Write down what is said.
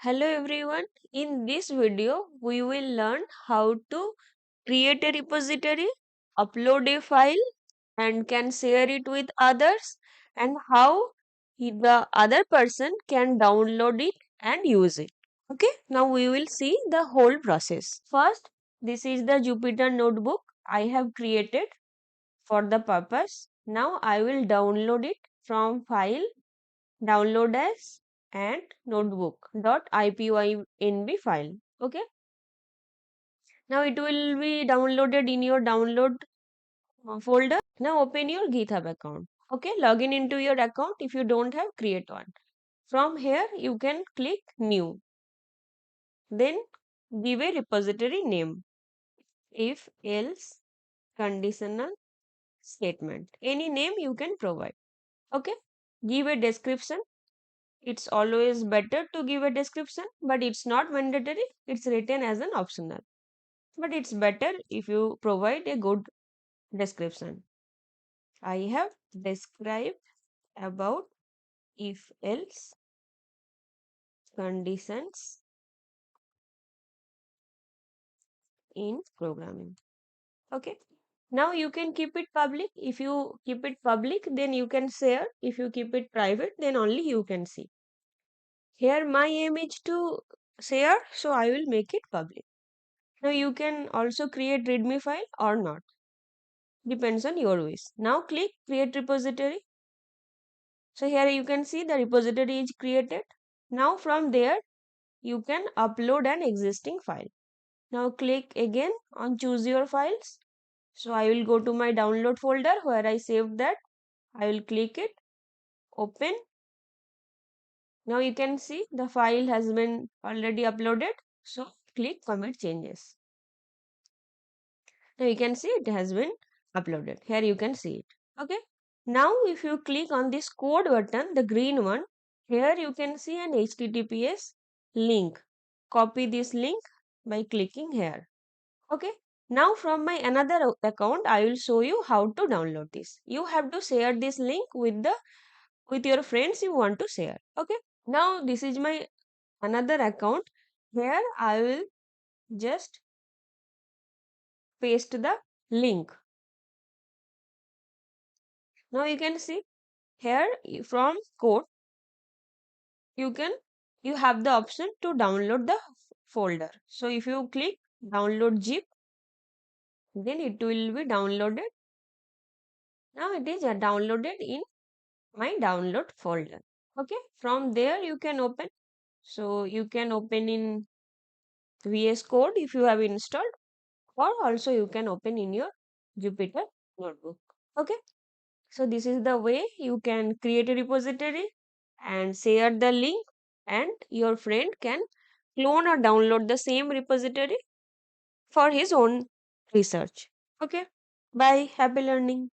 Hello everyone. In this video, we will learn how to create a repository, upload a file and can share it with others, and how the other person can download it and use it. Okay, now we will see the whole process. First, this is the Jupyter notebook I have created for the purpose. Now I will download it from file download as and notebook.ipynb file. Okay, now it will be downloaded in your download folder. Now open your GitHub account. Okay, log in into your account. If you don't have, create one. From here you can click new, then give a repository name, if else conditional statement, any name you can provide. Okay, give a description. It's always better to give a description, but it's not mandatory. It's written as an optional. But it's better if you provide a good description. I have described about if else conditions in programming. Okay. Now you can keep it public. If you keep it public, then you can share. If you keep it private, then only you can see. Here my aim is to share, so I will make it public. Now you can also create readme file or not. Depends on your wish. Now click create repository. So here you can see the repository is created. Now from there you can upload an existing file. Now click again on choose your files. So I will go to my download folder where I saved that. I will click it, open. Now you can see the file has been already uploaded. So click commit changes. Now you can see it has been uploaded. Here you can see it. Okay. Now if you click on this code button, the green one, here you can see an HTTPS link. Copy this link by clicking here. Okay. Now from my another account, I will show you how to download this. You have to share this link with your friends you want to share. Okay. Now this is my another account. Here I will just paste the link. Now you can see here from code you have the option to download the folder. So if you click download zip, then it will be downloaded. Now it is downloaded in my download folder. Okay, from there you can open. So you can open in VS Code if you have installed, or also you can open in your Jupyter notebook. Okay, so this is the way you can create a repository and share the link, and your friend can clone or download the same repository for his own research. Okay, bye, happy learning.